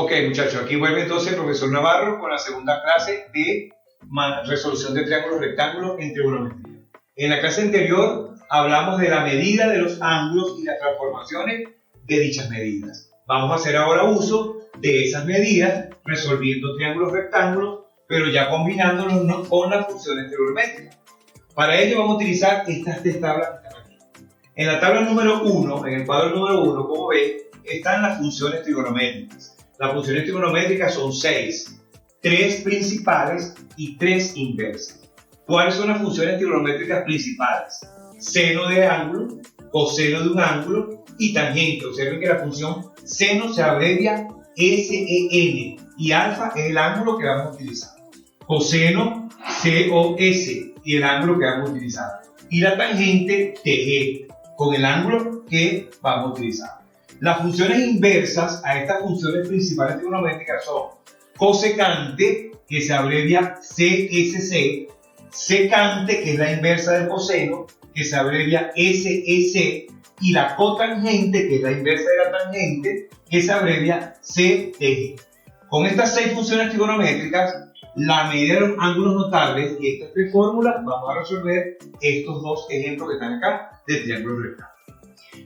Ok, muchachos, aquí vuelve entonces el profesor Navarro con la segunda clase de resolución de triángulos rectángulos en trigonometría. En la clase anterior hablamos de la medida de los ángulos y las transformaciones de dichas medidas. Vamos a hacer ahora uso de esas medidas resolviendo triángulos rectángulos, pero ya combinándolos con las funciones trigonométricas. Para ello vamos a utilizar estas tres tablas que están aquí. En la tabla número 1, en el cuadro número 1, como ven, están las funciones trigonométricas. Las funciones trigonométricas son 6, 3 principales y 3 inversas. ¿Cuáles son las funciones trigonométricas principales? Seno de ángulo, coseno de un ángulo y tangente. Observen que la función seno se abrevia SEN y alfa es el ángulo que vamos a utilizar. Coseno, COS y el ángulo que vamos a utilizar. Y la tangente TG con el ángulo que vamos a utilizar. Las funciones inversas a estas funciones principales trigonométricas son cosecante, que se abrevia CSC, secante, que es la inversa del coseno, que se abrevia SEC, y la cotangente, que es la inversa de la tangente, que se abrevia CTG. Con estas 6 funciones trigonométricas, la medida de los ángulos notables y estas 3 fórmulas, vamos a resolver estos 2 ejemplos que están acá de triángulos rectángulos.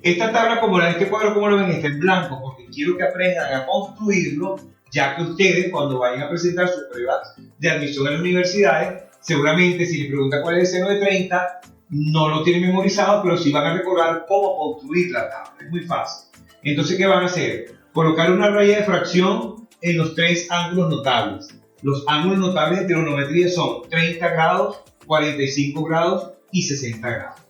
Esta tabla, como la de este cuadro, como lo ven, está en blanco porque quiero que aprendan a construirlo, ya que ustedes, cuando vayan a presentar sus pruebas de admisión a las universidades, seguramente si les preguntan cuál es el seno de 30, no lo tienen memorizado, pero sí van a recordar cómo construir la tabla. Es muy fácil. Entonces, ¿qué van a hacer? Colocar una raya de fracción en los 3 ángulos notables. Los ángulos notables de trigonometría son 30 grados, 45 grados y 60 grados.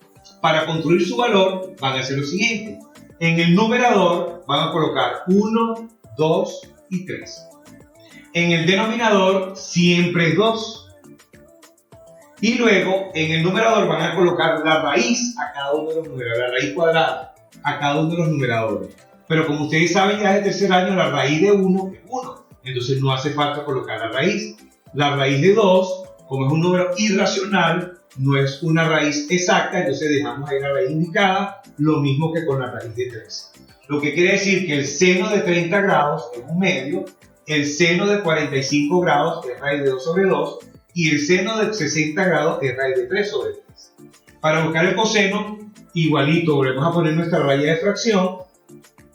Para construir su valor van a hacer lo siguiente. En el numerador van a colocar 1, 2 y 3. En el denominador siempre es 2. Y luego en el numerador van a colocar la raíz a cada uno de los numeradores, la raíz cuadrada a cada uno de los numeradores. Pero como ustedes saben ya desde tercer año, la raíz de 1 es 1. Entonces no hace falta colocar la raíz. La raíz de 2, como es un número irracional, no es una raíz exacta, entonces dejamos ahí la raíz indicada, lo mismo que con la raíz de 3. Lo que quiere decir que el seno de 30 grados es un medio, el seno de 45 grados es raíz de 2 sobre 2 y el seno de 60 grados es raíz de 3 sobre 3. Para buscar el coseno, igualito, volvemos a poner nuestra raya de fracción,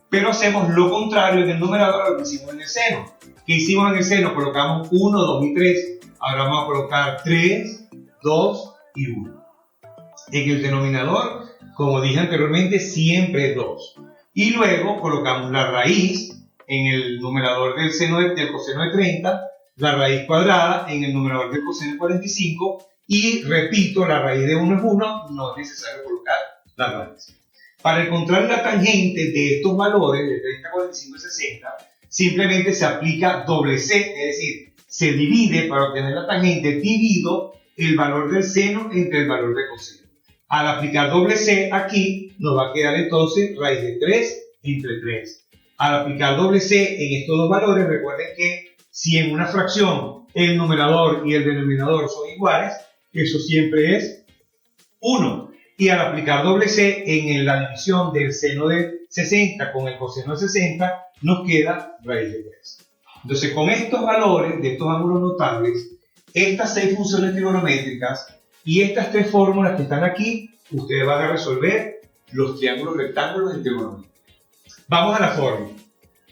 pero hacemos lo contrario en el numerador a lo que hicimos en el seno. ¿Qué hicimos en el seno? Colocamos 1, 2 y 3. Ahora vamos a colocar 3, 2 y 1. En el denominador, como dije anteriormente, siempre es 2. Y luego colocamos la raíz en el numerador del coseno de 30, la raíz cuadrada en el numerador del coseno de 45 y repito, la raíz de 1 es 1, no es necesario colocar la raíz. Para encontrar la tangente de estos valores, de 30, 45 y 60, simplemente se aplica doble C, es decir, se divide para obtener la tangente, divido el valor del seno entre el valor de coseno. Al aplicar doble C aquí, nos va a quedar entonces raíz de 3 entre 3. Al aplicar doble C en estos dos valores, recuerden que si en una fracción el numerador y el denominador son iguales, eso siempre es 1. Y al aplicar doble C en la división del seno de 60 con el coseno de 60, nos queda raíz de 3. Entonces, con estos valores de estos ángulos notables, estas 6 funciones trigonométricas y estas 3 fórmulas que están aquí, ustedes van a resolver los triángulos rectángulos en trigonometría. Vamos a la fórmula.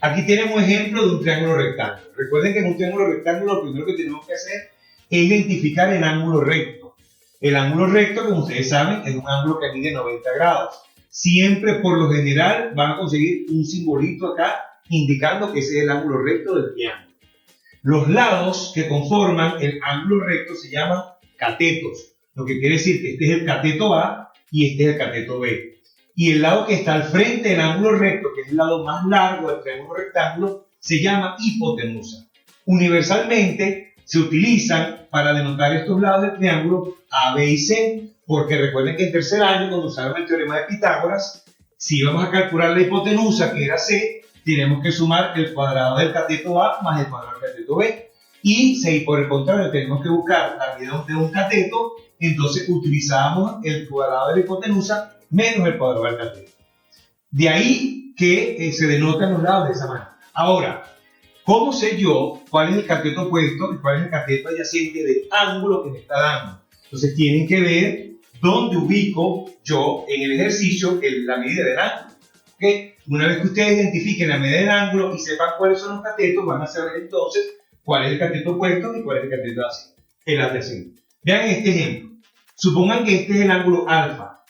Aquí tenemos un ejemplo de un triángulo rectángulo. Recuerden que en un triángulo rectángulo lo primero que tenemos que hacer es identificar el ángulo recto. El ángulo recto, como ustedes saben, es un ángulo que mide 90 grados. Siempre, por lo general, van a conseguir un simbolito acá indicando que ese es el ángulo recto del triángulo. Los lados que conforman el ángulo recto se llaman catetos, lo que quiere decir que este es el cateto A y este es el cateto B. Y el lado que está al frente del ángulo recto, que es el lado más largo del triángulo rectángulo, se llama hipotenusa. Universalmente se utilizan para denotar estos lados del triángulo A, B y C, porque recuerden que en tercer año, cuando usaron el teorema de Pitágoras, si íbamos a calcular la hipotenusa, que era C, tenemos que sumar el cuadrado del cateto A más el cuadrado del cateto B. Y si por el contrario tenemos que buscar la medida de un cateto, entonces utilizamos el cuadrado de la hipotenusa menos el cuadrado del cateto. De ahí que se denotan los lados de esa manera. Ahora, ¿Cómo sé yo cuál es el cateto opuesto y cuál es el cateto adyacente del ángulo que me está dando? Entonces tienen que ver dónde ubico yo en el ejercicio la medida del ángulo. ¿Okay? Una vez que ustedes identifiquen la medida del ángulo y sepan cuáles son los catetos, van a saber entonces cuál es el cateto opuesto y cuál es el cateto adyacente. Vean este ejemplo. Supongan que este es el ángulo alfa.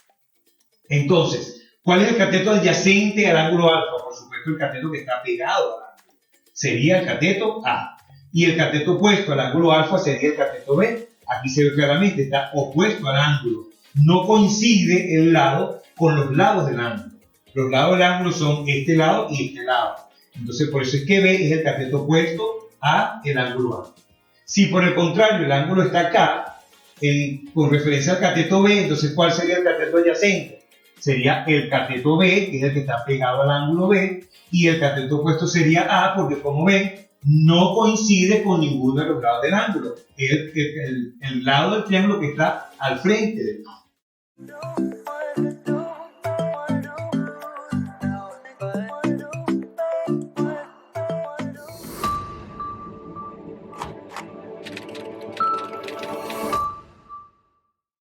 Entonces, ¿cuál es el cateto adyacente al ángulo alfa? Por supuesto, el cateto que está pegado al ángulo. Sería el cateto A. Y el cateto opuesto al ángulo alfa sería el cateto B. Aquí se ve claramente, está opuesto al ángulo. No coincide el lado con los lados del ángulo. Los lados del ángulo son este lado y este lado. Entonces, por eso es que B es el cateto opuesto a el ángulo A. Si por el contrario el ángulo está acá, con referencia al cateto B, entonces ¿cuál sería el cateto adyacente? Sería el cateto B, que es el que está pegado al ángulo B, y el cateto opuesto sería A, porque como ven, no coincide con ninguno de los lados del ángulo. Es el lado del triángulo que está al frente del ángulo.